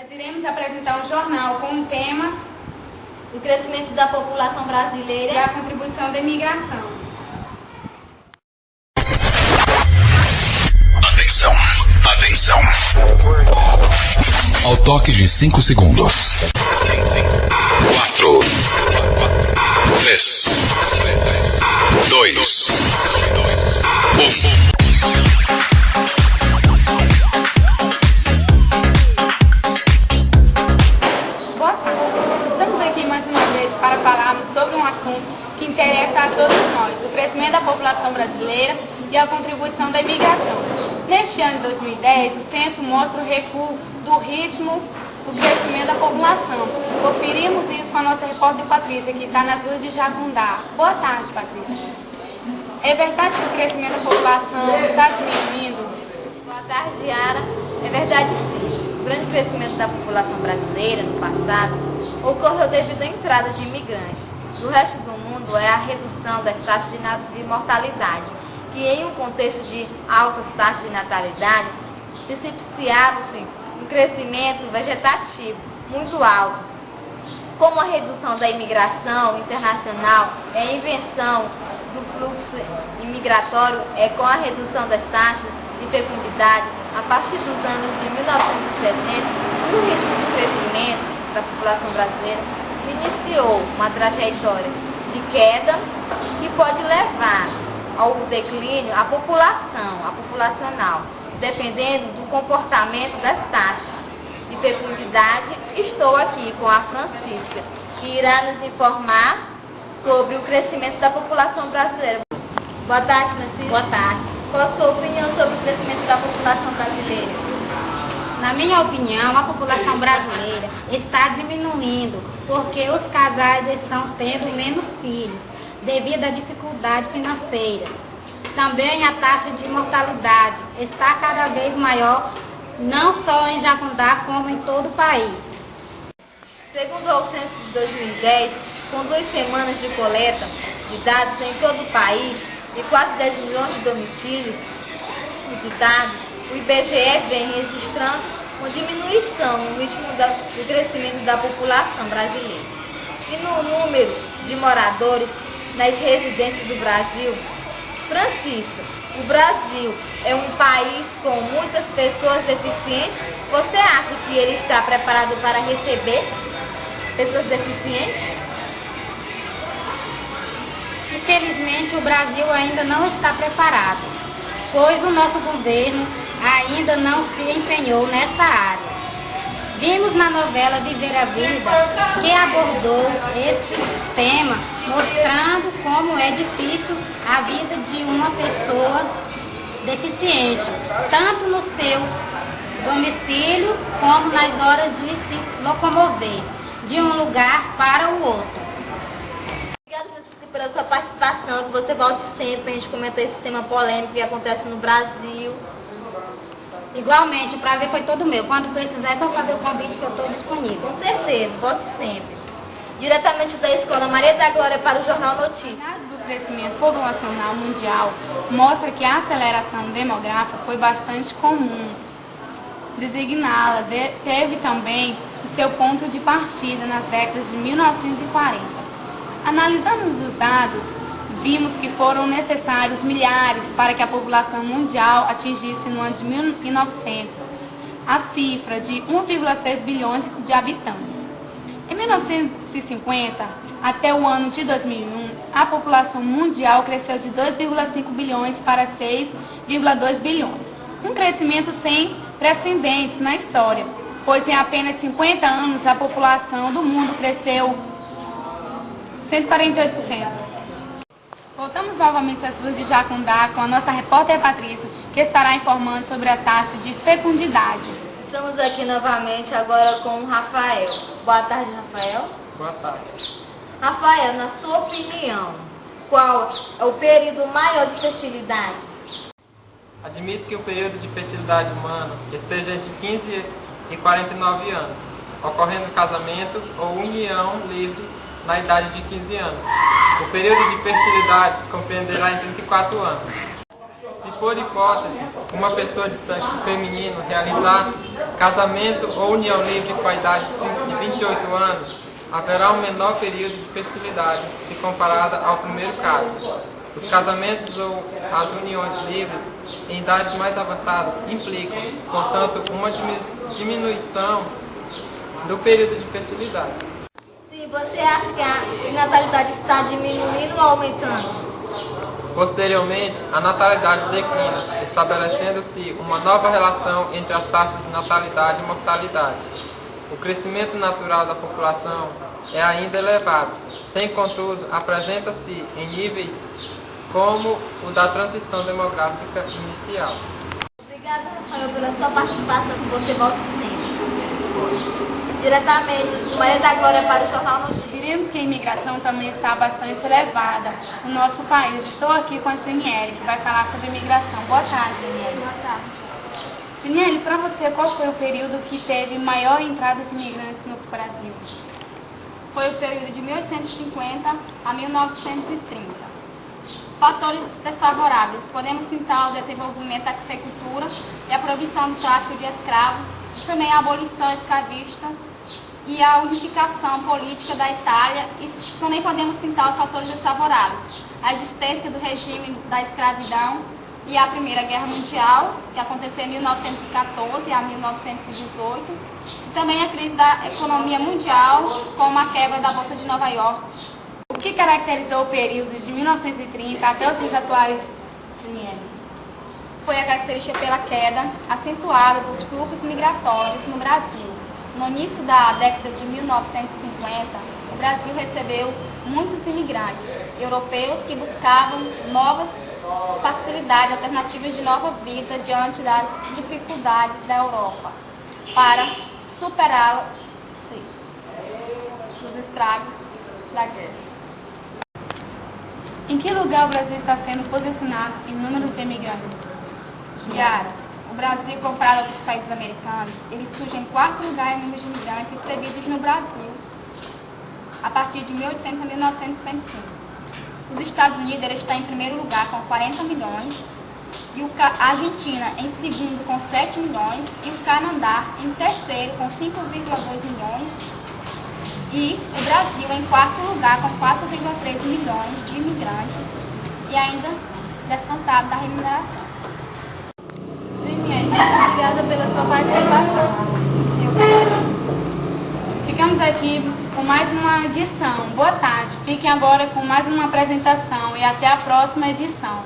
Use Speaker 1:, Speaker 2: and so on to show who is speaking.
Speaker 1: Nós iremos apresentar um jornal com o tema
Speaker 2: o crescimento da população brasileira
Speaker 1: e a contribuição da imigração.
Speaker 3: Atenção, atenção. Ao toque de 5 segundos. 4, 3, 2, 1.
Speaker 1: Estamos aqui mais uma vez para falarmos sobre um assunto que interessa a todos nós, o crescimento da população brasileira e a contribuição da imigração. Neste ano de 2010, o censo mostra o recuo do ritmo do crescimento da população. Conferimos isso com a nossa repórter Patrícia, que está nas ruas de Jacundá. Boa tarde, Patrícia. É verdade que o crescimento da população está diminuindo?
Speaker 2: Boa tarde, Yara. É verdade, sim. O grande crescimento da população brasileira no passado ocorreu devido à entrada de imigrantes. No resto do mundo é a redução das taxas de mortalidade, que em um contexto de altas taxas de natalidade, propiciaram-se um crescimento vegetativo muito alto. Como a redução da imigração internacional é a invenção do fluxo imigratório com a redução das taxas de fecundidade, a partir dos anos de 1970, o ritmo de crescimento da população brasileira iniciou uma trajetória de queda que pode levar ao declínio a populacional, dependendo do comportamento das taxas de fecundidade. Estou aqui com a Francisca, que irá nos informar sobre o crescimento da população brasileira. Boa tarde, Francisca.
Speaker 1: Boa tarde.
Speaker 2: Qual a sua opinião sobre o crescimento da população brasileira?
Speaker 4: Na minha opinião, a população brasileira está diminuindo porque os casais estão tendo menos filhos devido à dificuldade financeira. Também a taxa de mortalidade está cada vez maior, não só em Jacundá, como em todo o país.
Speaker 2: Segundo o censo de 2010, com 2 semanas de coleta de dados em todo o país e quase 10 milhões de domicílios visitados, o IBGE vem registrando uma diminuição no ritmo do crescimento da população brasileira. E no número de moradores nas residências do Brasil, Francisca, o Brasil é um país com muitas pessoas deficientes. Você acha que ele está preparado para receber pessoas deficientes?
Speaker 4: Infelizmente, o Brasil ainda não está preparado, pois o nosso governo ainda não se empenhou nessa área. Vimos na novela Viver a Vida que abordou esse tema, mostrando como é difícil a vida de uma pessoa deficiente, tanto no seu domicílio como nas horas de se locomover de um lugar para o outro.
Speaker 2: Pela sua participação, que você volte sempre para a gente comentar esse tema polêmico que acontece no Brasil.
Speaker 4: Igualmente, o prazer foi todo meu. Quando precisar, é só fazer o convite que eu estou disponível.
Speaker 2: Com certeza, volte sempre. Diretamente da Escola Maria da Glória para o Jornal Notícias.
Speaker 1: A análise do crescimento populacional mundial mostra que a aceleração demográfica foi bastante comum. Designá-la teve também o seu ponto de partida nas décadas de 1940. Analisando os dados, vimos que foram necessários milhares para que a população mundial atingisse no ano de 1900 a cifra de 1,6 bilhões de habitantes. Em 1950 até o ano de 2001, a população mundial cresceu de 2,5 bilhões para 6,2 bilhões. Um crescimento sem precedentes na história, pois em apenas 50 anos a população do mundo cresceu 148%. Voltamos novamente às ruas de Jacundá com a nossa repórter Patrícia, que estará informando sobre a taxa de fecundidade.
Speaker 2: Estamos aqui novamente agora com o Rafael. Boa tarde, Rafael.
Speaker 5: Boa tarde.
Speaker 2: Rafael, na sua opinião, qual é o período maior de fertilidade?
Speaker 5: Admito que o período de fertilidade humana esteja entre 15 e 49 anos, ocorrendo casamento ou união livre na idade de 15 anos. O período de fertilidade compreenderá entre 24 anos. Se por hipótese, uma pessoa de sexo feminino realizar casamento ou união livre com a idade de 28 anos, haverá um menor período de fertilidade, se comparada ao primeiro caso. Os casamentos ou as uniões livres em idades mais avançadas implicam, portanto, uma diminuição do período de fertilidade.
Speaker 2: Sim, você acha que a natalidade está diminuindo ou aumentando?
Speaker 5: Posteriormente, a natalidade declina, estabelecendo-se uma nova relação entre as taxas de natalidade e mortalidade. O crescimento natural da população é ainda elevado, sem contudo, apresenta-se em níveis como o da transição demográfica inicial.
Speaker 2: Obrigada, Rafael, pela sua participação, que você volte sempre. Diretamente de Maria da Glória para o Jornal Notícias.
Speaker 1: Diríamos que a imigração também está bastante elevada no nosso país. Estou aqui com a Geniele, que vai falar sobre imigração. Boa tarde, Geniele.
Speaker 2: Boa tarde.
Speaker 1: Geniele, para você, qual foi o período que teve maior entrada de imigrantes no Brasil?
Speaker 2: Foi o período de 1850 a 1930. Fatores desfavoráveis. Podemos citar o desenvolvimento da agricultura e a proibição do tráfico de escravos, também a abolição escravista e a unificação política da Itália, e também podemos citar os fatores desfavoráveis, a existência do regime da escravidão e a Primeira Guerra Mundial, que aconteceu em 1914 a 1918, e também a crise da economia mundial, com a quebra da Bolsa de Nova York.
Speaker 1: O que caracterizou o período de 1930 até os dias atuais, Geniele?
Speaker 2: Foi a característica pela queda acentuada dos fluxos migratórios no Brasil. No início da década de 1950, o Brasil recebeu muitos imigrantes europeus que buscavam novas facilidades, alternativas de nova vida diante das dificuldades da Europa, para superar os estragos da guerra.
Speaker 1: Em que lugar o Brasil está sendo posicionado em números de imigrantes?
Speaker 2: Yara, o Brasil, comparado a outros países americanos, ele surge em quarto lugar em número de imigrantes recebidos no Brasil, a partir de 1800 a 1955. Os Estados Unidos ele está em primeiro lugar com 40 milhões, e a Argentina em segundo com 7 milhões, e o Canadá em terceiro com 5,2 milhões, e o Brasil em quarto lugar com 4,3 milhões de imigrantes, e ainda descontado da remuneração.
Speaker 1: Obrigada pela sua participação. Ficamos aqui com mais uma edição. Boa tarde. Fiquem agora com mais uma apresentação e até a próxima edição.